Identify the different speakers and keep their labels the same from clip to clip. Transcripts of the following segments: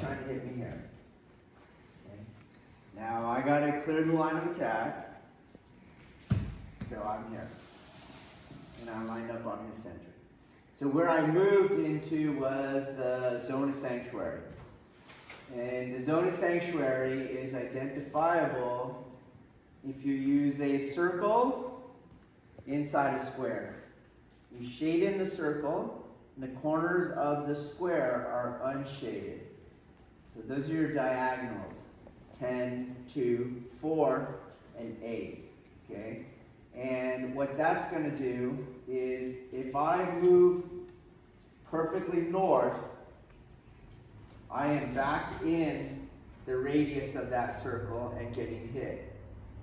Speaker 1: trying to hit me here. Okay. Now I got to clear the line of attack. So I'm here. And I'm lined up on his center. So where I moved into was the zone of sanctuary. And the zone of sanctuary is identifiable if you use a circle inside a square. You shade in the circle, and the corners of the square are unshaded. So those are your diagonals, 10, 2, 4, and 8. Okay? And what that's going to do is if I move perfectly north, I am back in the radius of that circle and getting hit.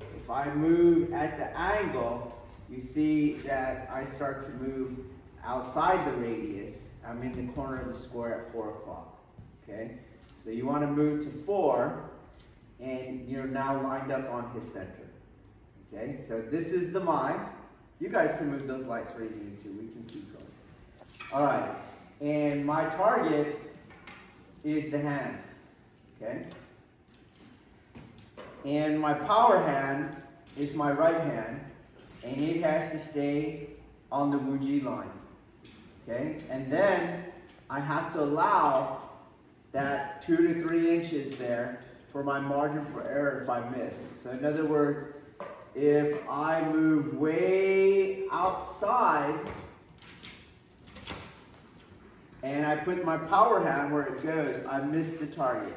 Speaker 1: If I move at the angle, you see that I start to move outside the radius. I'm in the corner of the square at 4 o'clock. Okay? So you want to move to 4, and you're now lined up on his center. Okay? So this is the mind. You guys can move those lights where you need to. We can keep going. All right. And my target is the hands. Okay? And my power hand is my right hand, and it has to stay on the Wuji line. Okay? And then I have to allow that 2 to 3 inches there for my margin for error if I miss. So in other words, if I move way outside and I put my power hand where it goes, I miss the target.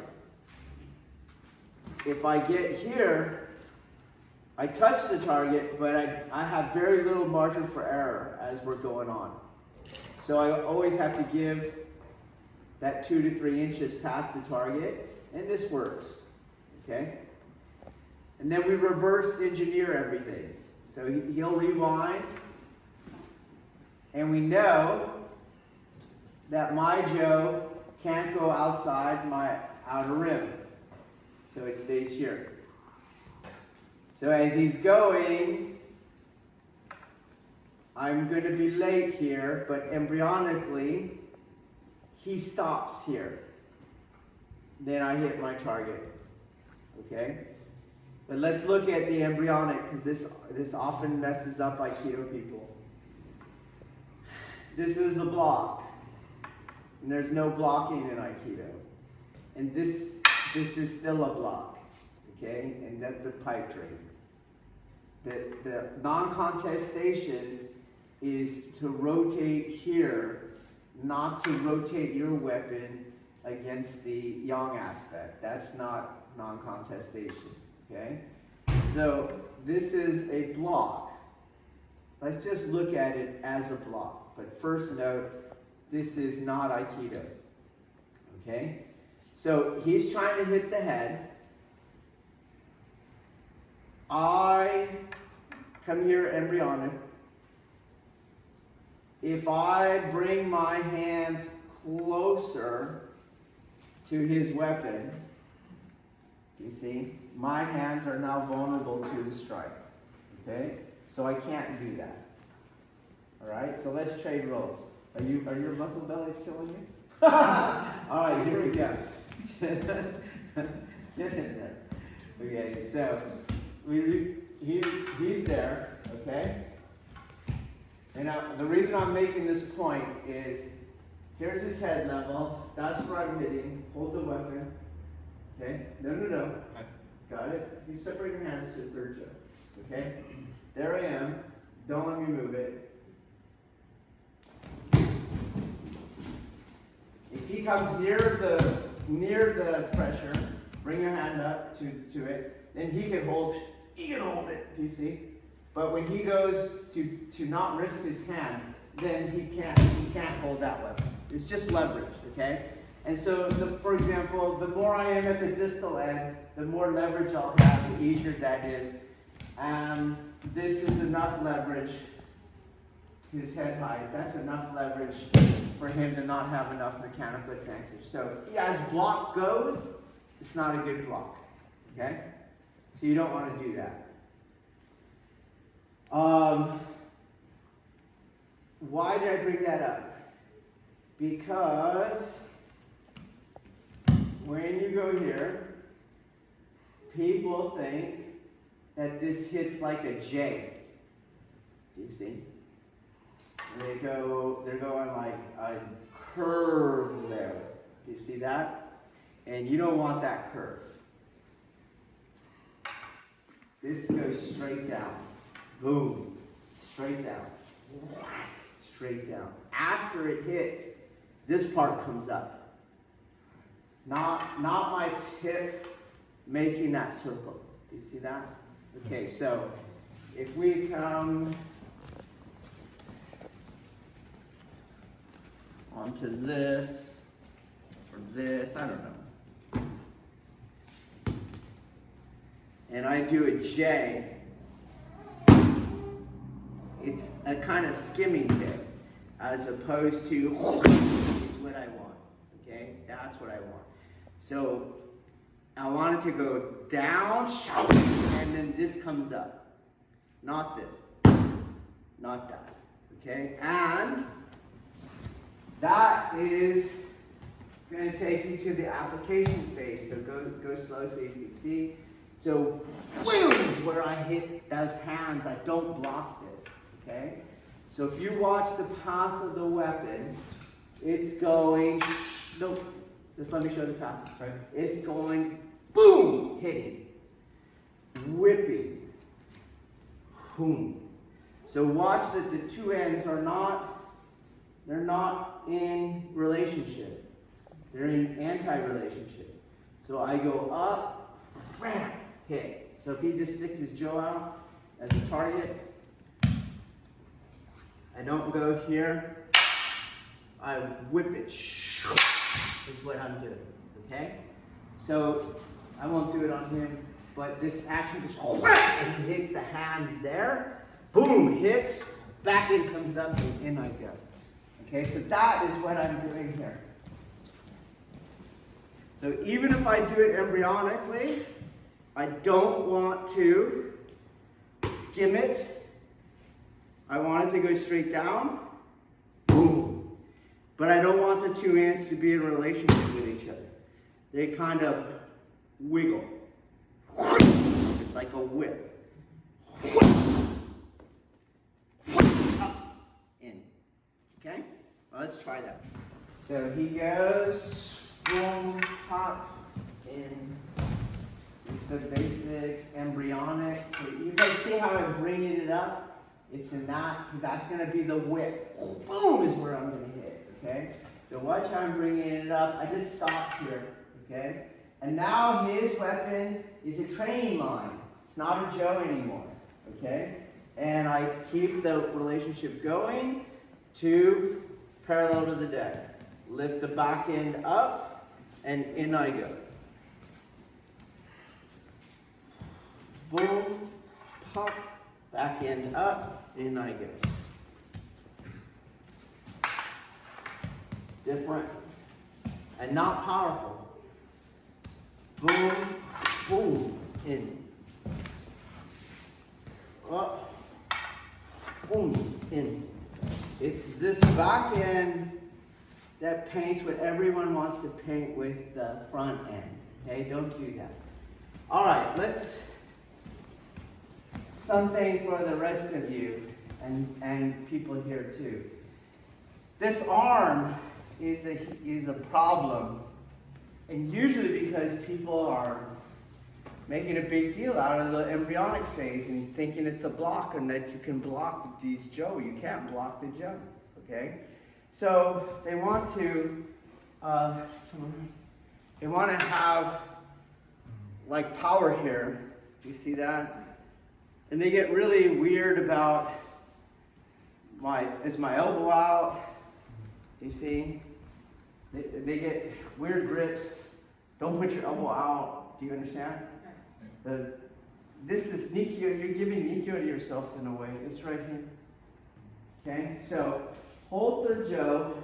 Speaker 1: If I get here, I touch the target, but I have very little margin for error as we're going on. So I always have to give that 2 to 3 inches past the target, and this works. Okay? And then we reverse engineer everything. So he'll rewind, and we know that my Joe can't go outside my outer rim. So it stays here. So as he's going, I'm going to be late here, but embryonically, he stops here. Then I hit my target. Okay? But let's look at the embryonic, because this often messes up Aikido people. This is a block. And there's no blocking in Aikido. And this is still a block. Okay? And that's a pipe dream. The non-contestation is to rotate here, not to rotate your weapon against the yang aspect. That's not non-contestation. Okay? So this is a block. Let's just look at it as a block. But first note, this is not Aikido. Okay? So he's trying to hit the head. I come here embryonic. If I bring my hands closer to his weapon, you see, my hands are now vulnerable to the strike. Okay? So I can't do that. Alright, so let's trade roles. Are your muscle bellies killing you? Alright, here we go. Get in there. Okay, so he's there, okay? And the reason I'm making this point is, here's his head level. That's where I'm hitting. Hold the weapon. Okay? No. Got it? You separate your hands to the third toe. Okay? There I am. Don't let me move it. If he comes near the pressure, bring your hand up to it, then he can hold it. He can hold it, do you see? But when he goes to not risk his hand, then he can't hold that weapon. It's just leverage, okay? And so, for example, the more I am at the distal end, the more leverage I'll have, the easier that is. This is enough leverage, his head height, that's enough leverage for him to not have enough mechanical advantage. So, as block goes, it's not a good block, okay? So you don't want to do that. Why did I bring that up? Because when go here, people think that this hits like a J. Do you see? They're going like a curve there. Do you see that? And you don't want that curve. This goes straight down. Boom. Straight down. Straight down. After it hits, this part comes up. Not my tip making that circle. Do you see that? Okay, so if we come onto this, or this, I don't know. And I do a J, it's a kind of skimming kick, as opposed to is what I want, okay? That's what I want. So I want it to go down, and then this comes up. Not this, not that, okay? And that is going to take you to the application phase. So go slow so you can see. So boom is where I hit those hands. I don't block this, okay? So if you watch the path of the weapon, it's going, no, just let me show the path. Right. It's going boom, hitting, whipping, boom. So watch that the two ends are not, they're not in relationship. They're in anti-relationship. So I go up, ram, hit. So if he just sticks his jaw out as a target, I don't go here. I whip it. Is what I'm doing. Okay? So I won't do it on him, but this action just and he hits the hands there. Boom, hits, back in comes up, and in I go. Okay, so that is what I'm doing here. So even if I do it embryonically, I don't want to skim it. I want it to go straight down. Boom. But I don't want the two hands to be in relationship with each other. They kind of wiggle. It's like a whip. Up, in. Okay? Well, let's try that. So he goes, boom, pop, in. It's the basics, embryonic. So you guys see how I'm bringing it up? It's in that, because that's going to be the whip. Boom is where I'm going to hit, okay? So watch how I'm bringing it up. I just stopped here, okay? And now his weapon is a training line. It's not a Joe anymore, okay? And I keep the relationship going to parallel to the deck. Lift the back end up, and in I go. Boom, pop, back end up, in I go. Different and not powerful. Boom, boom, in. Up, boom, in. It's this back end that paints what everyone wants to paint with the front end. Okay, don't do that. All right, let's something for the rest of you and people here too. This arm is a problem, and usually because people are making a big deal out of the embryonic phase and thinking it's a block and that you can block these Joe. You can't block the Joe, okay? So they want to have like power here. You see that? And they get really weird about is my elbow out? You see? They get weird grips. Don't put your elbow out. Do you understand? This is Nikyo. You're giving Nikyo to yourself in a way. It's right here. Okay? So, Holter Joe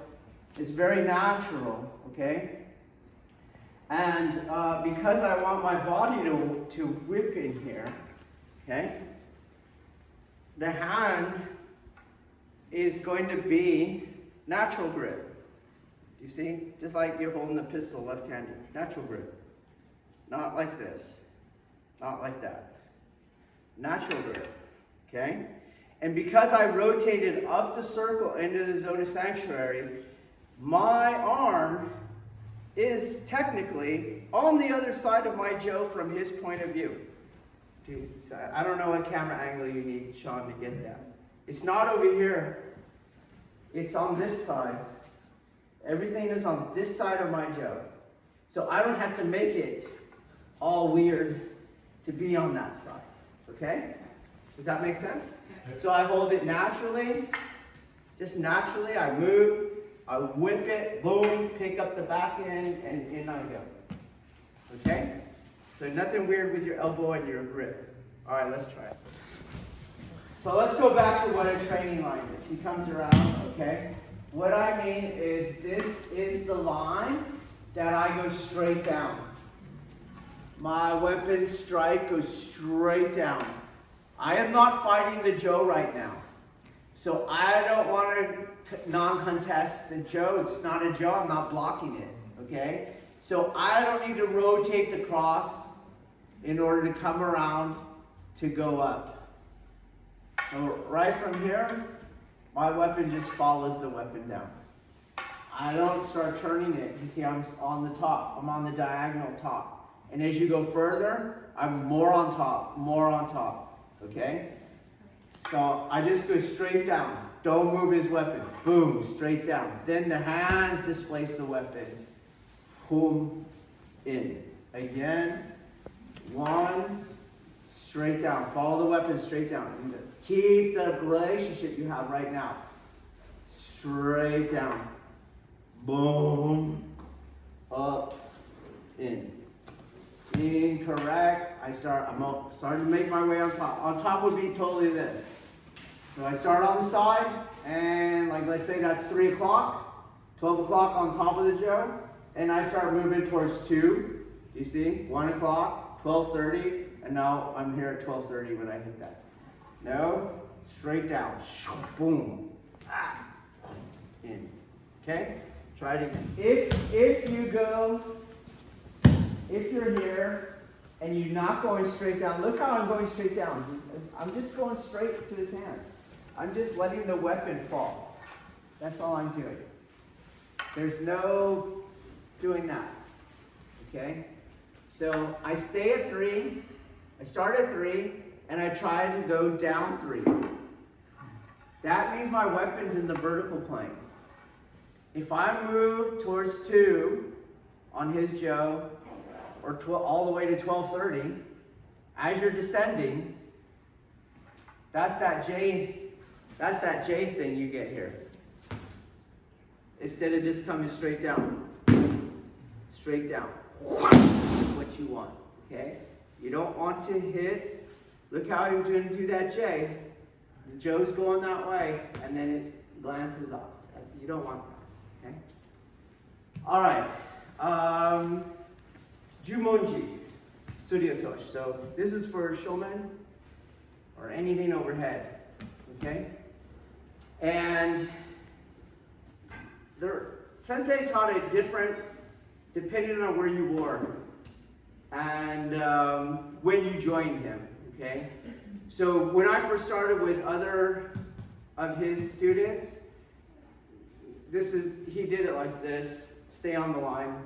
Speaker 1: is very natural. Okay? And because I want my body to whip in here, okay? The hand is going to be natural grip. You see? Just like you're holding a pistol left-handed. Natural grip. not like this, not like that. Natural grip, okay? And because I rotated up the circle into the zone of sanctuary, my arm is technically on the other side of my Joe from his point of view. Dude, I don't know what camera angle you need, Sean, to get that. It's not over here. It's on this side. Everything is on this side of my Joe. So I don't have to make it all weird to be on that side. Okay? Does that make sense? So I hold it naturally. Just naturally, I move. I whip it, boom, pick up the back end, and in I go. Okay? So nothing weird with your elbow and your grip. All right, let's try it. So let's go back to what a training line is. He comes around, okay? What I mean is this is the line that I go straight down. My weapon strike goes straight down. I am not fighting the Joe right now. So I don't want to non-contest the Joe. It's not a Joe. I'm not blocking it. Okay? So I don't need to rotate the cross in order to come around to go up. So right from here, my weapon just follows the weapon down. I don't start turning it. You see, I'm on the top. I'm on the diagonal top. And as you go further, I'm more on top, more on top. Okay? So I just go straight down. Don't move his weapon. Boom, straight down. Then the hands displace the weapon. Boom, in. Again, one, straight down. Follow the weapon straight down. Keep the relationship you have right now. Straight down. Boom, up, in. Incorrect. I'm starting to make my way on top. On top would be totally this. So I start on the side, and like let's say that's 3 o'clock, 12 o'clock on top of the Joe, and I start moving towards 2. You see? 1 o'clock, 12:30, and now I'm here at 12:30 when I hit that. No, straight down. Boom. In. Okay? Try it again. If you're here and you're not going straight down, look how I'm going straight down. I'm just going straight to his hands. I'm just letting the weapon fall. That's all I'm doing. There's no doing that. Okay? So I stay at 3. I start at 3, and I try to go down 3. That means my weapon's in the vertical plane. If I move towards 2 on his Joe, or all the way to 12:30, as you're descending, that's that J thing you get here. Instead of just coming straight down. Straight down. What you want, okay? You don't want to hit. Look how you're going to do that J. The Joe's going that way, and then it glances off. You don't want that, okay? All right. Jumonjisuriotoshi. So this is for showmen or anything overhead, okay? And Sensei taught it different depending on where you were and when you joined him, okay? So when I first started with other of his students, he did it like this: stay on the line,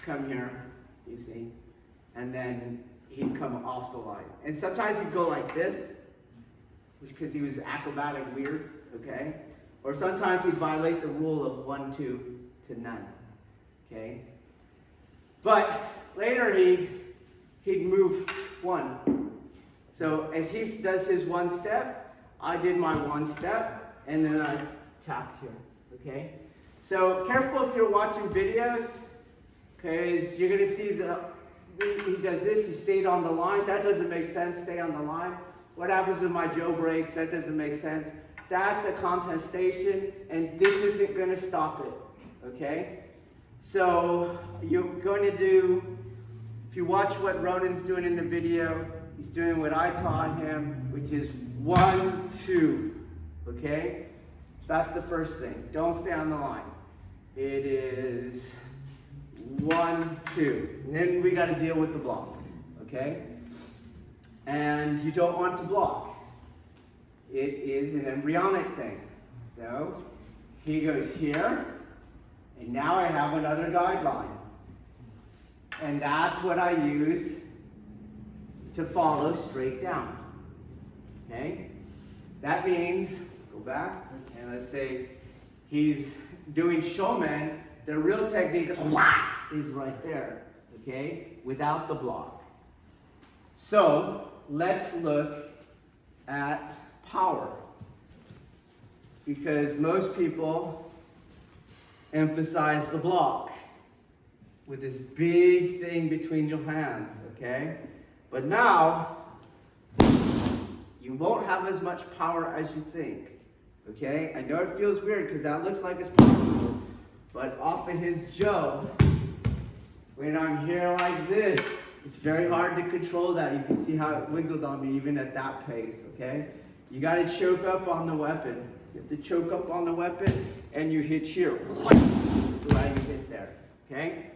Speaker 1: come here, you see, and then he'd come off the line. And sometimes he'd go like this, because he was acrobatic weird, okay? Or sometimes he'd violate the rule of 1, 2 to none, okay? But later he'd move 1. So as he does his 1 step, I did my 1 step, and then I tapped here, okay? So careful if you're watching videos, because you're going to see he does this, he stayed on the line. That doesn't make sense, stay on the line. What happens if my Joe breaks? That doesn't make sense. That's a contestation, and this isn't going to stop it, okay? So you're going to do, if you watch what Ronan's doing in the video, he's doing what I taught him, which is 1, 2, okay? That's the first thing. Don't stay on the line. It is 1, 2. And then we got to deal with the block, okay? And you don't want to block. It is an embryonic thing. So he goes here, and now I have another guideline. And that's what I use to follow straight down. Okay? That means, go back, and let's say he's doing showman, the real technique is right there, okay? Without the block. So, let's look at power. Because most people emphasize the block with this big thing between your hands, okay? But now, you won't have as much power as you think, okay? I know it feels weird because that looks like it's powerful, but off of his jaw, when I'm here like this, it's very hard to control that. You can see how it wiggled on me even at that pace, okay? You gotta choke up on the weapon. You have to choke up on the weapon and you hit here. Right, you hit there, okay?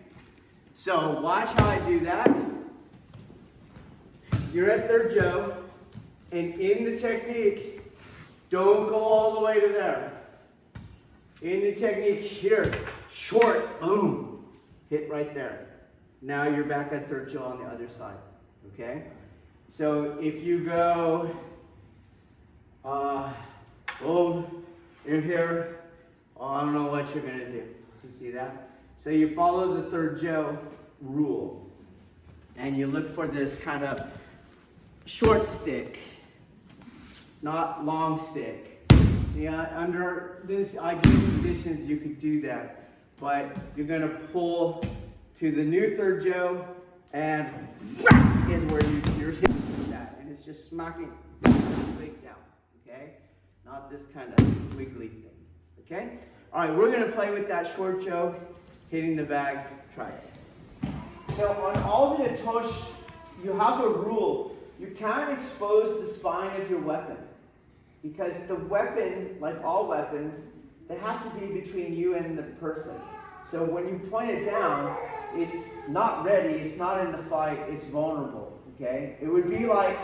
Speaker 1: So watch how I do that. You're at third Joe, and in the technique, don't go all the way to there. In the technique here, short, boom, hit right there. Now you're back at third Joe on the other side, okay? So if you go, you're here, I don't know what you're gonna do. You see that? So you follow the third Joe rule, and you look for this kind of short stick, not long stick. Yeah, under this ideal conditions, you could do that, but you're gonna pull to the new third Joe, and is where you're hitting that, and it's just smacking straight down, okay? Not this kind of wiggly thing, okay? All right, we're gonna play with that short Joe, hitting the bag, try it. So on all the Otoshi, you have a rule. You can't expose the spine of your weapon, because the weapon, like all weapons, they have to be between you and the person. So when you point it down, it's not ready, it's not in the fight, it's vulnerable, okay? It would be like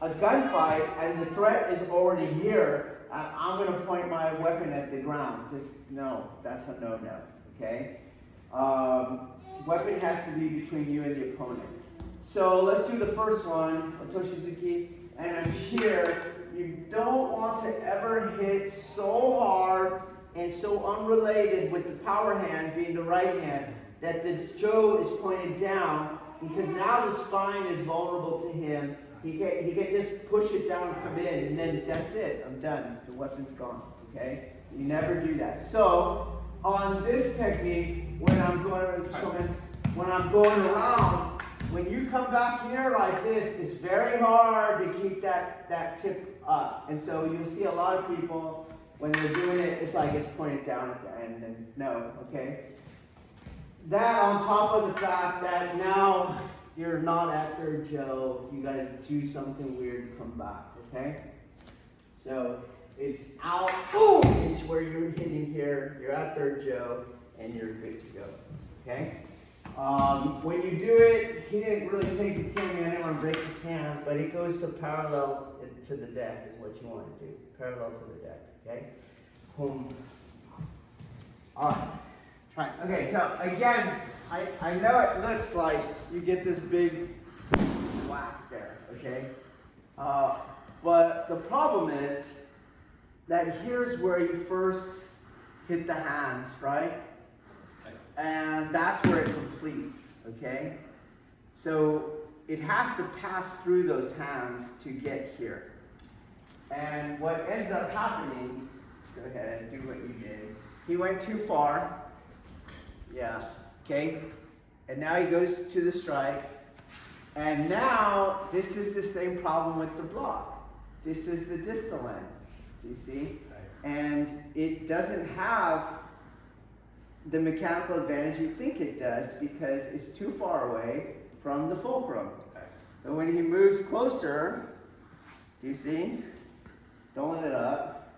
Speaker 1: a gunfight and the threat is already here, and I'm gonna point my weapon at the ground. Just, no, that's a no-no, okay? Weapon has to be between you and the opponent. So let's do the first one, Otoshizuki, and I'm here. You don't want to ever hit so hard and so unrelated with the power hand being the right hand that the Joe is pointed down, because now the spine is vulnerable to him. He can just push it down and come in, and then that's it. I'm done. The weapon's gone, okay? You never do that. So on this technique, when I'm going around, when you come back here like this, it's very hard to keep that tip up. And so you'll see a lot of people, when they're doing it, it's like it's pointed down at the end, and no, okay? That on top of the fact that now you're not at third Joe, you gotta do something weird to come back, okay? So it's out, boom, it's where you're hitting here, you're at third Joe, and you're good to go, okay? When you do it, he didn't really take the camera, I didn't want to break his hands, but it goes to parallel to the deck is what you want to do. Parallel to the deck, okay? Boom. Alright, try it. Okay, so again, I know it looks like you get this big whack there, okay? But the problem is that here's where you first hit the hands, right? And that's where it completes, okay? So it has to pass through those hands to get here. And what ends up happening, go ahead and do what you did. He went too far. Yeah, okay? And now he goes to the strike. And now this is the same problem with the block. This is the distal end, do you see? And it doesn't have the mechanical advantage you think it does, because it's too far away from the fulcrum. But when he moves closer, do you see? Don't let it up.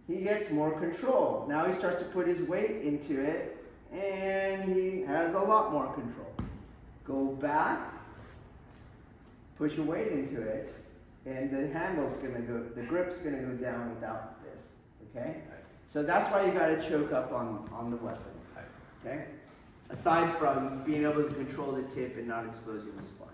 Speaker 1: He gets more control. Now he starts to put his weight into it, and he has a lot more control. Go back, push your weight into it, and the handle's gonna go, the grip's gonna go down without this, okay? So that's why you gotta choke up on the weapon, okay? Aside from being able to control the tip and not exposing the spine.